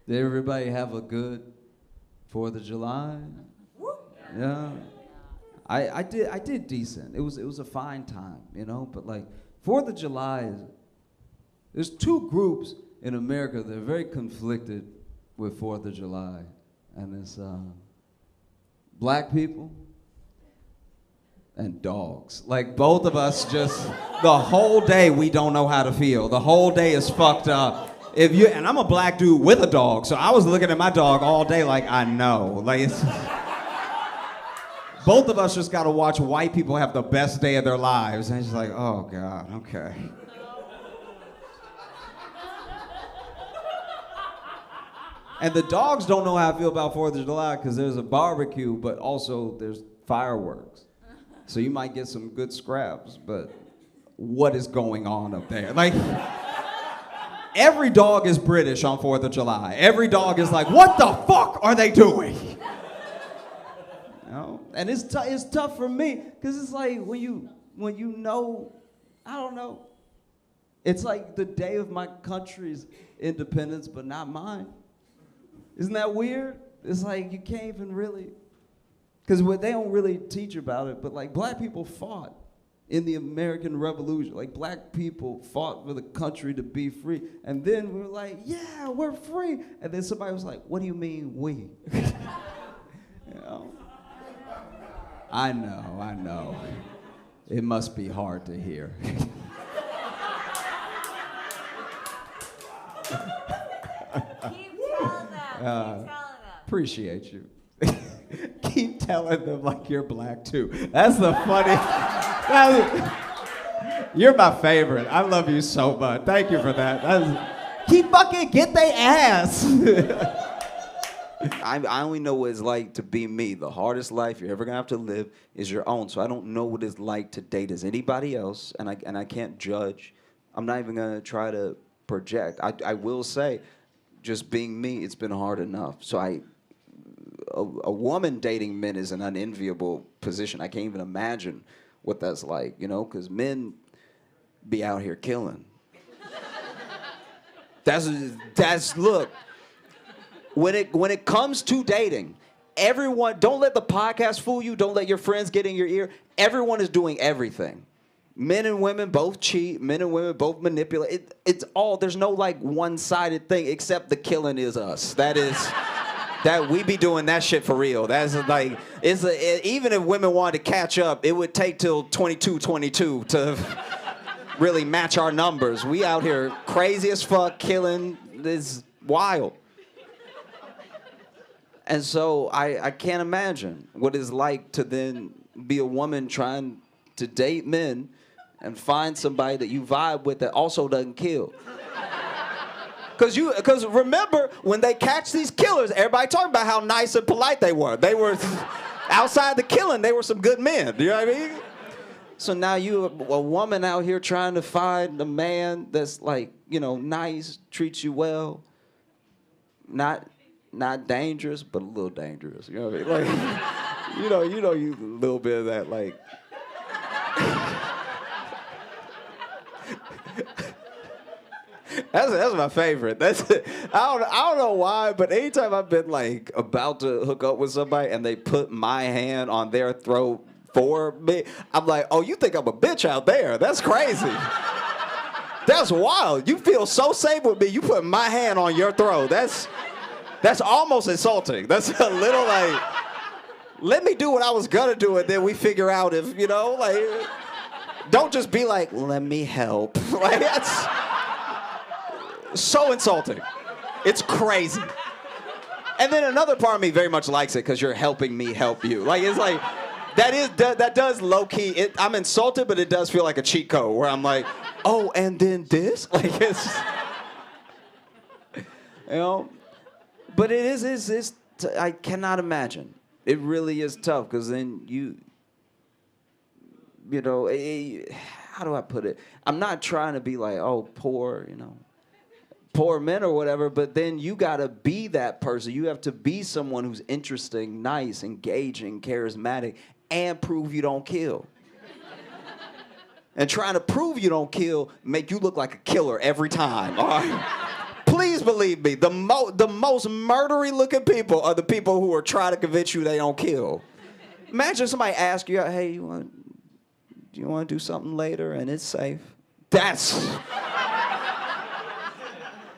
Did everybody have a good 4th of July? Yeah. I did decent. It was a fine time, you know, but like 4th of July there's two groups in America that are very conflicted with 4th of July. And it's black people and dogs. Like both of us just the whole day we don't know how to feel. The whole day is fucked up. And I'm a black dude with a dog, so I was looking at my dog all day like, I know. Like, it's, both of us just gotta watch white people have the best day of their lives. And it's just like, oh God, okay. And the dogs don't know how I feel about 4th of July because there's a barbecue, but also there's fireworks. So you might get some good scraps, but what is going on up there? Like, every dog is British on 4th of July. Every dog is like, what the fuck are they doing? You know? And it's tough for me, because it's like when you know, I don't know. It's like the day of my country's independence, but not mine. Isn't that weird? It's like you can't even really, because they don't really teach about it, but like black people fought in the American Revolution. Like black people fought for the country to be free. And then we were like, yeah, we're free. And then somebody was like, what do you mean we? You know? I know. It must be hard to hear. Keep telling them. Appreciate you. Keep telling them like you're black too. That's the funny. You're my favorite. I love you so much. Thank you for that. Keep fucking get they ass. I only know what it's like to be me. The hardest life you're ever gonna have to live is your own. So I don't know what it's like to date as anybody else, and I can't judge. I'm not even gonna try to project. I will say, just being me, it's been hard enough. So a woman dating men is an unenviable position. I can't even imagine what that's like, you know, because men be out here killing. That's look. When it comes to dating, everyone, don't let the podcast fool you. Don't let your friends get in your ear. Everyone is doing everything. Men and women both cheat. Men and women both manipulate. It's all, there's no like one-sided thing except the killing is us. That we be doing that shit for real. That's like, even if women wanted to catch up, it would take till 22 to really match our numbers. We out here crazy as fuck, killing. It's wild. And so I can't imagine what it's like to then be a woman trying to date men and find somebody that you vibe with that also doesn't kill. Because remember, when they catch these killers, everybody talking about how nice and polite they were. They were, outside the killing, they were some good men. You know what I mean? So now you, a woman out here trying to find a man that's like, you know, nice, treats you well, not dangerous, but a little dangerous. You know what I mean? Like, you a little bit of that, like. That's my favorite. I don't know why, but anytime I've been like about to hook up with somebody and they put my hand on their throat for me, I'm like, oh, you think I'm a bitch out there? That's crazy. That's wild. You feel so safe with me. You put my hand on your throat. That's almost insulting. That's a little like, let me do what I was gonna do and then we figure out if, you know, like, don't just be like, let me help. Like, that's so insulting. It's crazy. And then another part of me very much likes it because you're helping me help you. Like, it's like, that does low-key, I'm insulted, but it does feel like a cheat code where I'm like, oh, and then this? Like, it's, you know? But it is I cannot imagine. It really is tough because then you know, how do I put it? I'm not trying to be like, oh, poor men or whatever, but then you gotta be that person. You have to be someone who's interesting, nice, engaging, charismatic, and prove you don't kill. And trying to prove you don't kill make you look like a killer every time. All right? Please believe me, the most murdery looking people are the people who are trying to convince you they don't kill. Imagine somebody ask you, hey, do you want to do something later and it's safe?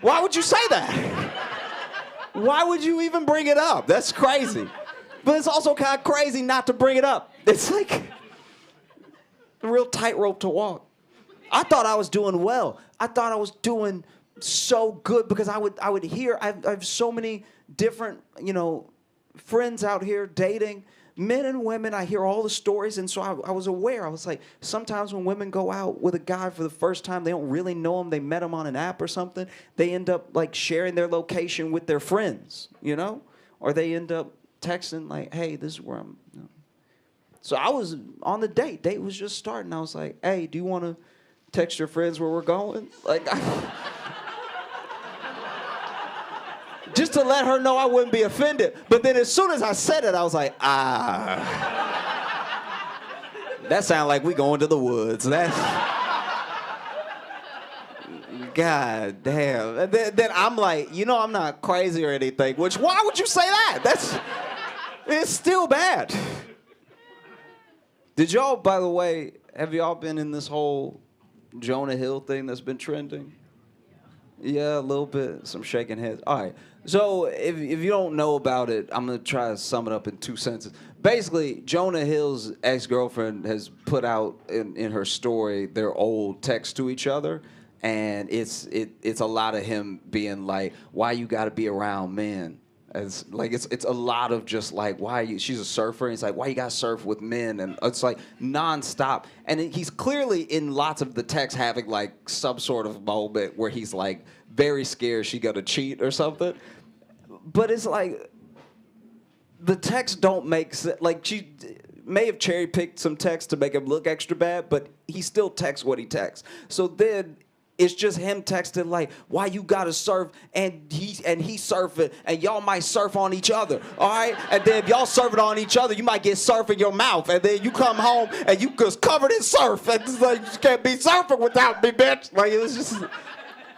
Why would you say that? Why would you even bring it up? That's crazy. But it's also kind of crazy not to bring it up. It's like a real tightrope to walk. I thought I was doing well. I thought I was doing so good because I would hear, I have so many different, friends out here dating, men and women. I hear all the stories, and so I was aware. I was like, sometimes when women go out with a guy for the first time, they don't really know him. They met him on an app or something. They end up like sharing their location with their friends, or they end up texting like, hey, this is where I'm. So I was on the date. Date was just starting. I was like, hey, do you want to text your friends where we're going? Just to let her know I wouldn't be offended. But then as soon as I said it, I was like, that sounds like we going to the woods. God damn. And then I'm like, I'm not crazy or anything, which, why would you say that? It's still bad. Did y'all, by the way, have y'all been in this whole Jonah Hill thing that's been trending? Yeah, a little bit. Some shaking heads. All right. So if you don't know about it, I'm going to try to sum it up in 2 sentences. Basically, Jonah Hill's ex-girlfriend has put out in her story their old texts to each other. And it's a lot of him being like, why you got to be around men? It's a lot of just like, she's a surfer, and it's like, why you gotta surf with men? And it's like nonstop. And he's clearly in lots of the texts having like some sort of moment where he's like very scared she gonna cheat or something. But it's like, the texts don't make sense. Like, she may have cherry picked some text to make him look extra bad, but he still texts what he texts. So then it's just him texting like, why you gotta surf, and he surfing, and y'all might surf on each other, all right? And then if y'all surfing on each other, you might get surf in your mouth, and then you come home and you just covered in surf, and it's like, you can't be surfing without me, bitch. Like, it was just,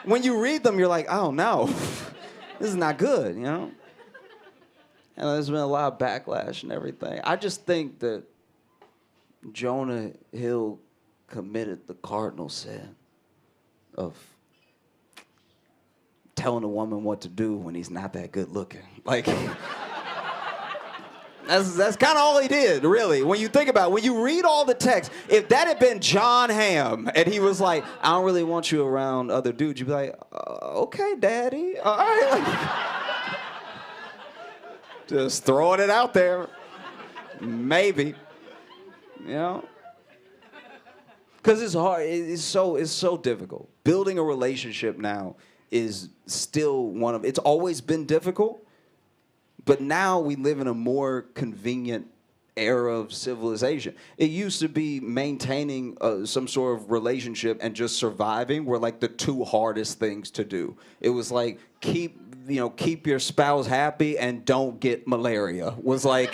when you read them, you're like, oh no, this is not good, And there's been a lot of backlash and everything. I just think that Jonah Hill committed the cardinal sin of telling a woman what to do when he's not that good looking. Like, that's kind of all he did, really. When you think about it, when you read all the text, if that had been John Hamm and he was like, I don't really want you around other dudes, you'd be like, okay, daddy, all right. Just throwing it out there. Maybe, Because it's hard. It's so difficult. Building a relationship now is still it's always been difficult, but now we live in a more convenient era of civilization. It used to be maintaining some sort of relationship and just surviving were like the two hardest things to do. It was like keep your spouse happy and don't get malaria was like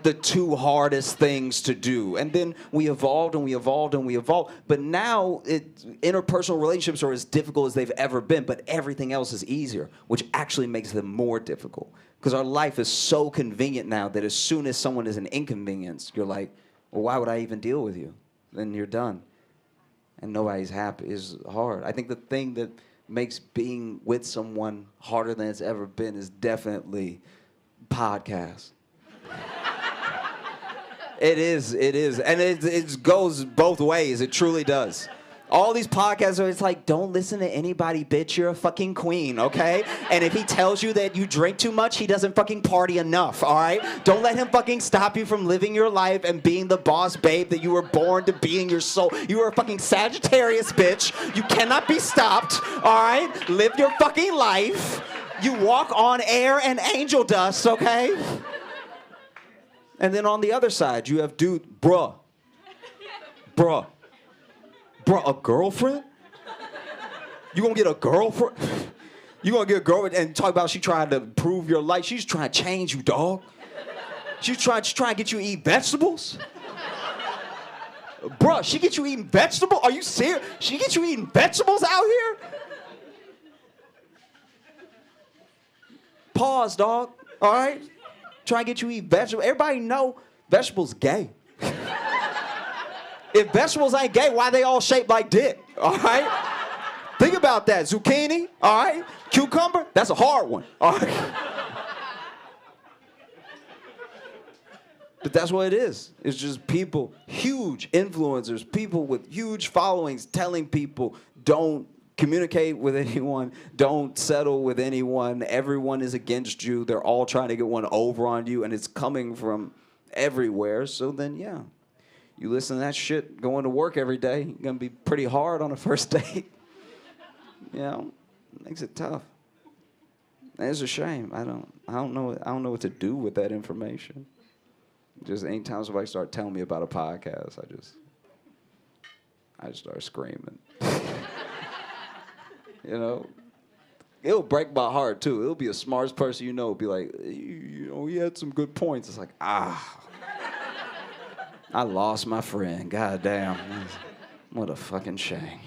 the two hardest things to do. And then we evolved and we evolved and we evolved. But now interpersonal relationships are as difficult as they've ever been, but everything else is easier, which actually makes them more difficult. Because our life is so convenient now that as soon as someone is an inconvenience, you're like, well, why would I even deal with you? Then you're done. And nobody's happy. It's hard. I think the thing that makes being with someone harder than it's ever been is definitely podcasts. It is. And it goes both ways. It truly does. All these podcasts are, it's like, don't listen to anybody, bitch. You're a fucking queen, okay? And if he tells you that you drink too much, he doesn't fucking party enough, all right? Don't let him fucking stop you from living your life and being the boss babe that you were born to be in your soul. You are a fucking Sagittarius, bitch. You cannot be stopped, all right? Live your fucking life. You walk on air and angel dust, okay? And then on the other side, you have dude, bruh, a girlfriend? You gonna get a girlfriend? You gonna get a girlfriend and talk about she trying to improve your life? She's trying to change you, dog. She's trying to get you to eat vegetables? Bruh, she get you eating vegetables? Are you serious? She get you eating vegetables out here? Pause, dog. All right? Try and get you to eat vegetables. Everybody know vegetables gay. If vegetables ain't gay, why they all shaped like dick? All right? Think about that. Zucchini, all right? Cucumber, that's a hard one. All right? But that's what it is. It's just people, huge influencers, people with huge followings telling people, don't communicate with anyone, don't settle with anyone, everyone is against you, they're all trying to get one over on you, and it's coming from everywhere. So then, yeah, you listen to that shit going to work every day, you're gonna be pretty hard on a first date. You know, makes it tough. And it's a shame. I don't know what to do with that information. Just anytime somebody start telling me about a podcast, I just start screaming. You know, it'll break my heart too. It'll be the smartest person you know, be like, you know, he had some good points. It's like, I lost my friend. God damn, what a fucking shame.